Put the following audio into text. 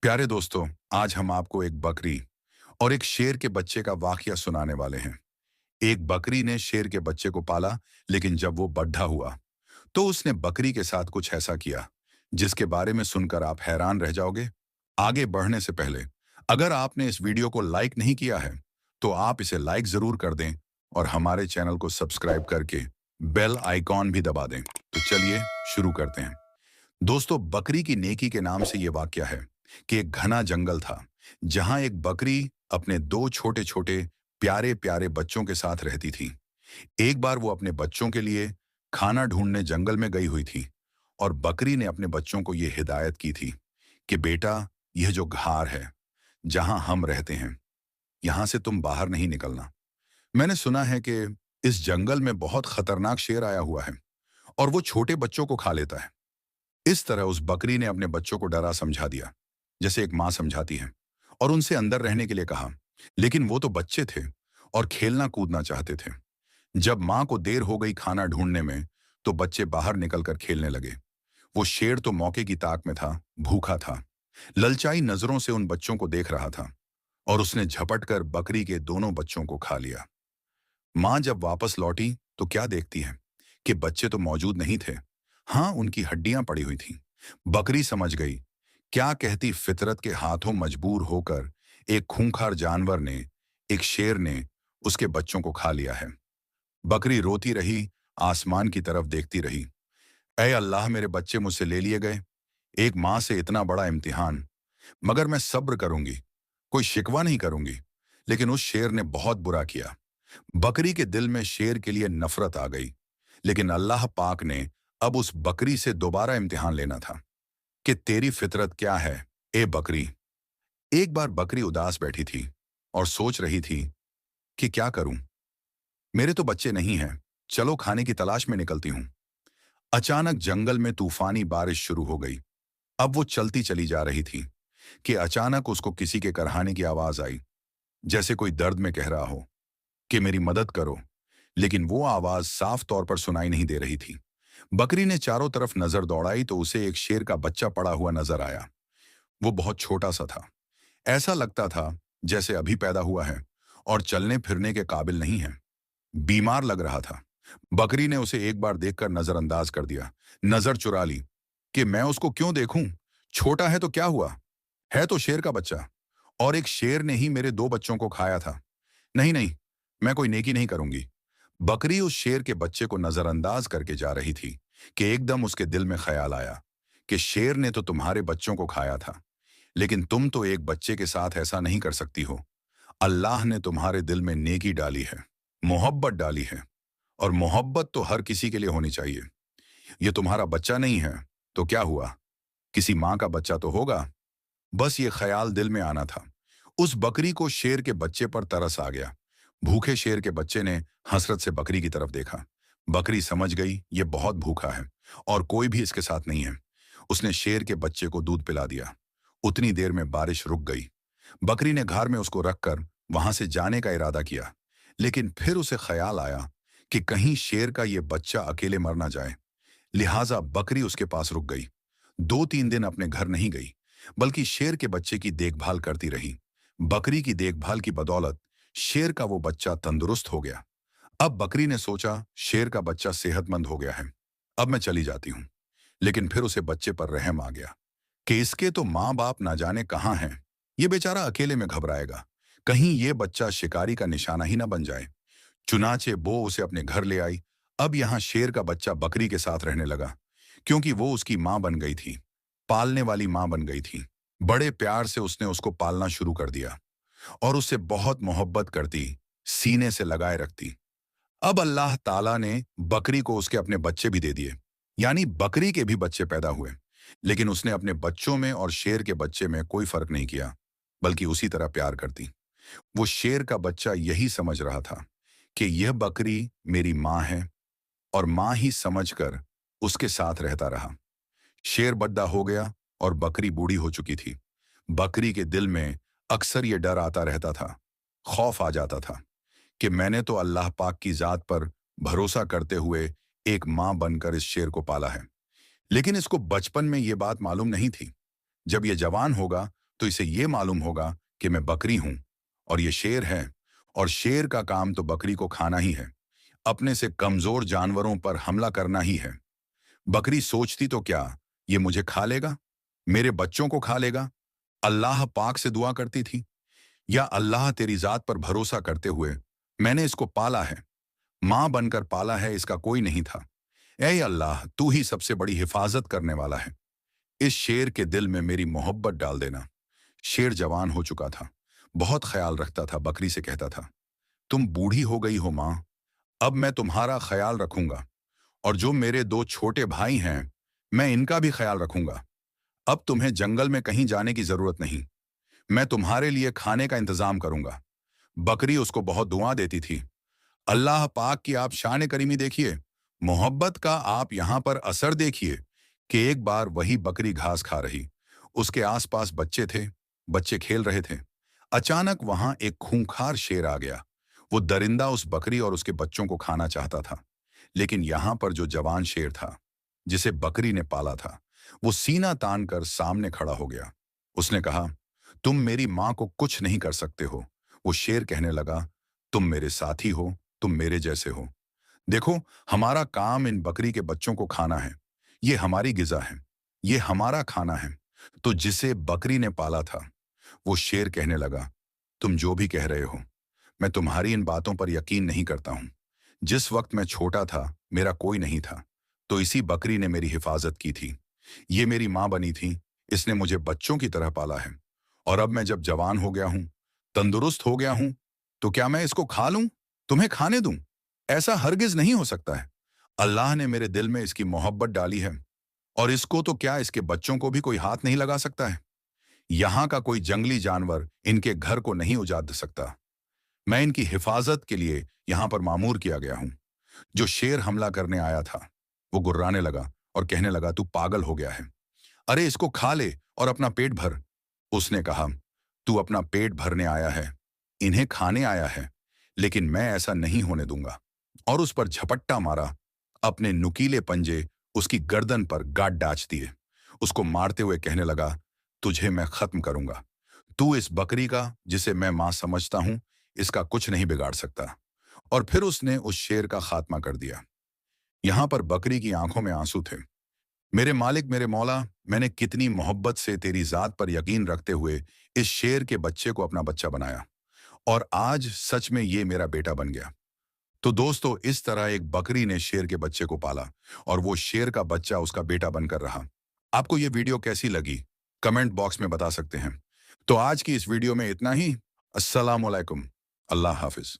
प्यारे दोस्तों, आज हम आपको एक बकरी और एक शेर के बच्चे का वाकया सुनाने वाले हैं। एक बकरी ने शेर के बच्चे को पाला, लेकिन जब वो बड्ढा हुआ, तो उसने बकरी के साथ कुछ ऐसा किया, जिसके बारे में सुनकर आप हैरान रह जाओगे। आगे बढ़ने से पहले, अगर आपने इस वीडियो को लाइक नहीं किया है, तो आप इसे लाइक जरूर कर दें और हमारे चैनल को सब्सक्राइब करके बेल आइकॉन भी दबा दें। तो चलिए शुरू करते हैं। दोस्तों, बकरी की नेकी के नाम से यह वाक्य है कि एक घना जंगल था, जहां एक बकरी अपने दो छोटे छोटे प्यारे प्यारे बच्चों के साथ रहती थी। एक बार वो अपने बच्चों के लिए खाना ढूंढने जंगल में गई हुई थी, और बकरी ने अपने बच्चों को यह हिदायत की थी कि बेटा, यह जो घार है जहां हम रहते हैं, यहां से तुम बाहर नहीं निकलना। मैंने सुना है कि इस जंगल में बहुत खतरनाक शेर आया हुआ है और वो छोटे बच्चों को खा लेता है। इस तरह उस बकरी ने अपने बच्चों को डरा समझा दिया, जैसे एक माँ समझाती है, और उनसे अंदर रहने के लिए कहा। लेकिन वो तो बच्चे थे और खेलना कूदना चाहते थे। जब माँ को देर हो गई खाना ढूंढने में, तो बच्चे बाहर निकलकर खेलने लगे। वो शेर तो मौके की ताक में था, भूखा था, ललचाई नजरों से उन बच्चों को देख रहा था, और उसने झपट कर बकरी के दोनों बच्चों को खा लिया। माँ जब वापस लौटी तो क्या देखती है कि बच्चे तो मौजूद नहीं थे। हाँ, उनकी हड्डियां पड़ी हुई थीं। बकरी समझ गई, क्या कहती फितरत के हाथों मजबूर होकर एक खूंखार जानवर ने, एक शेर ने उसके बच्चों को खा लिया है। बकरी रोती रही, आसमान की तरफ देखती रही। ऐ अल्लाह, मेरे बच्चे मुझसे ले लिए गए। एक माँ से इतना बड़ा इम्तिहान। मगर मैं सब्र करूंगी, कोई शिकवा नहीं करूंगी। लेकिन उस शेर ने बहुत बुरा किया। बकरी के दिल में शेर के लिए नफरत आ गई। लेकिन अल्लाह पाक ने अब उस बकरी से दोबारा इम्तिहान लेना था कि तेरी फितरत क्या है, ए बकरी। एक बार बकरी उदास बैठी थी और सोच रही थी कि क्या करूं, मेरे तो बच्चे नहीं हैं, चलो खाने की तलाश में निकलती हूं। अचानक जंगल में तूफानी बारिश शुरू हो गई। अब वो चलती चली जा रही थी कि अचानक उसको किसी के करहाने की आवाज आई, जैसे कोई दर्द में कह रहा हो कि मेरी मदद करो। लेकिन वो आवाज साफ तौर पर सुनाई नहीं दे रही थी। बकरी ने चारों तरफ नजर दौड़ाई तो उसे एक शेर का बच्चा पड़ा हुआ नजर आया। वो बहुत छोटा सा था, ऐसा लगता था जैसे अभी पैदा हुआ है और चलने फिरने के काबिल नहीं है। बीमार लग रहा था। बकरी ने उसे एक बार देखकर नजरअंदाज कर दिया, नजर चुरा ली कि मैं उसको क्यों देखूं, छोटा है तो क्या हुआ, है तो शेर का बच्चा, और एक शेर ने ही मेरे दो बच्चों को खाया था। नहीं नहीं, मैं कोई नेकी नहीं करूंगी। बकरी उस शेर के बच्चे को नजरअंदाज करके जा रही थी कि एकदम उसके दिल में ख्याल आया कि शेर ने तो तुम्हारे बच्चों को खाया था, लेकिन तुम तो एक बच्चे के साथ ऐसा नहीं कर सकती हो। अल्लाह ने तुम्हारे दिल में नेकी डाली है, मोहब्बत डाली है, और मोहब्बत तो हर किसी के लिए होनी चाहिए। ये तुम्हारा बच्चा नहीं है तो क्या हुआ, किसी माँ का बच्चा तो होगा। बस ये ख्याल दिल में आना था। उस बकरी को शेर के बच्चे पर तरस आ गया। भूखे शेर के बच्चे ने हसरत से बकरी की तरफ देखा। बकरी समझ गई ये बहुत भूखा है और कोई भी इसके साथ नहीं है। उसने शेर के बच्चे को दूध पिला दिया। उतनी देर में बारिश रुक गई। बकरी ने घर में उसको रखकर वहां से जाने का इरादा किया, लेकिन फिर उसे ख्याल आया कि कहीं शेर का ये बच्चा अकेले मर ना जाए। लिहाजा बकरी उसके पास रुक गई। 2-3 दिन अपने घर नहीं गई, बल्कि शेर के बच्चे की देखभाल करती रही। बकरी की देखभाल की बदौलत शेर का वो बच्चा तंदुरुस्त हो गया। अब बकरी ने सोचा, शेर का बच्चा सेहतमंद हो गया है, अब मैं चली जाती हूँ। लेकिन फिर उसे बच्चे पर रहम आ गया कि इसके तो माँ बाप ना जाने कहाँ हैं। ये बेचारा अकेले में घबराएगा, कहीं ये बच्चा शिकारी का निशाना ही ना बन जाए। चुनाचे वो उसे अपने घर ले आई। अब यहाँ शेर का बच्चा बकरी के साथ रहने लगा, क्योंकि वो उसकी माँ बन गई थी, पालने वाली माँ बन गई थी। बड़े प्यार से उसने उसको पालना शुरू कर दिया और उससे बहुत मोहब्बत करती, सीने से लगाए रखती। अब अल्लाह ताला ने बकरी को उसके अपने बच्चे भी दे दिए, यानी बकरी के भी बच्चे पैदा हुए। लेकिन उसने अपने बच्चों में और शेर के बच्चे में कोई फर्क नहीं किया, बल्कि उसी तरह प्यार करती। वो शेर का बच्चा यही समझ रहा था कि यह बकरी मेरी माँ है, और माँ ही समझकर उसके साथ रहता रहा। शेर बड्डा हो गया और बकरी बूढ़ी हो चुकी थी। बकरी के दिल में अक्सर ये डर आता रहता था, खौफ आ जाता था कि मैंने तो अल्लाह पाक की जात पर भरोसा करते हुए एक माँ बनकर इस शेर को पाला है। लेकिन इसको बचपन में ये बात मालूम नहीं थी। जब ये जवान होगा तो इसे ये मालूम होगा कि मैं बकरी हूं और ये शेर है, और शेर का काम तो बकरी को खाना ही है, अपने से कमजोर जानवरों पर हमला करना ही है। बकरी सोचती तो क्या, ये मुझे खा लेगा, मेरे बच्चों को खा लेगा। अल्लाह पाक से दुआ करती थी, या अल्लाह तेरी जात पर भरोसा करते हुए मैंने इसको पाला है, मां बनकर पाला है, इसका कोई नहीं था। ऐ अल्लाह, तू ही सबसे बड़ी हिफाजत करने वाला है, इस शेर के दिल में मेरी मोहब्बत डाल देना। शेर जवान हो चुका था, बहुत ख्याल रखता था। बकरी से कहता था, तुम बूढ़ी हो गई हो मां, अब मैं तुम्हारा ख्याल रखूंगा, और जो मेरे दो छोटे भाई हैं, मैं इनका भी ख्याल रखूंगा। अब तुम्हें जंगल में कहीं जाने की जरूरत नहीं, मैं तुम्हारे लिए खाने का इंतजाम करूंगा। बकरी उसको बहुत दुआ देती थी, अल्लाह पाक की आप शान करीमी देखिए, मोहब्बत का आप यहां पर असर देखिए, कि एक बार वही बकरी घास खा रही, उसके आसपास बच्चे थे, बच्चे खेल रहे थे। अचानक वहां एक खूंखार शेर आ गया। वो दरिंदा उस बकरी और उसके बच्चों को खाना चाहता था, लेकिन यहां पर जो जवान शेर था, जिसे बकरी ने पाला था, वो सीना तान कर सामने खड़ा हो गया। उसने कहा, तुम मेरी मां को कुछ नहीं कर सकते हो। वो शेर कहने लगा, तुम मेरे साथी हो, तुम मेरे जैसे हो। देखो, हमारा काम इन बकरी के बच्चों को खाना है, ये हमारी गिजा है, ये हमारा खाना है। तो जिसे बकरी ने पाला था, वो शेर कहने लगा, तुम जो भी कह रहे हो, मैं तुम्हारी इन बातों पर यकीन नहीं करता हूं। जिस वक्त मैं छोटा था, मेरा कोई नहीं था, तो इसी बकरी ने मेरी हिफाजत की थी। ये मेरी मां बनी थी, इसने मुझे बच्चों की तरह पाला है। और अब मैं जब जवान हो गया हूं, तंदुरुस्त हो गया हूं, तो क्या मैं इसको खा लूं, तुम्हें खाने दूं? ऐसा हरगिज नहीं हो सकता है। अल्लाह ने मेरे दिल में इसकी मोहब्बत डाली है, और इसको तो क्या, इसके बच्चों को भी कोई हाथ नहीं लगा सकता है। यहाँ का कोई जंगली जानवर इनके घर को नहीं उजाड़ सकता। मैं इनकी हिफाजत के लिए यहाँ पर मामूर किया गया हूँ। जो शेर हमला करने आया था, वो गुर्राने लगा और कहने लगा, तू पागल हो गया है, अरे इसको खा ले और अपना पेट भर। उसने कहा, तू अपना पेट भरने आया है, इन्हें खाने आया है, लेकिन मैं ऐसा नहीं होने दूंगा। और उस पर झपट्टा मारा, अपने नुकीले पंजे उसकी गर्दन पर गांठ डाच दिए। उसको मारते हुए कहने लगा, तुझे मैं खत्म करूंगा। तू इस बकरी का, जिसे मैं मां समझता हूं, इसका कुछ नहीं बिगाड़ सकता। और फिर उसने उस शेर का खात्मा कर दिया। यहां पर बकरी की आंखों में आंसू थे। मेरे मालिक, मेरे मौला, मैंने कितनी मोहब्बत से तेरी जात पर यकीन रखते हुए इस शेर के बच्चे को अपना बच्चा बनाया, और आज सच में ये मेरा बेटा बन गया। तो दोस्तों, इस तरह एक बकरी ने शेर के बच्चे को पाला, और वो शेर का बच्चा उसका बेटा बनकर रहा। आपको ये वीडियो कैसी लगी, कमेंट बॉक्स में बता सकते हैं। तो आज की इस वीडियो में इतना ही। अस्सलाम वालेकुम। अल्लाह हाफिज।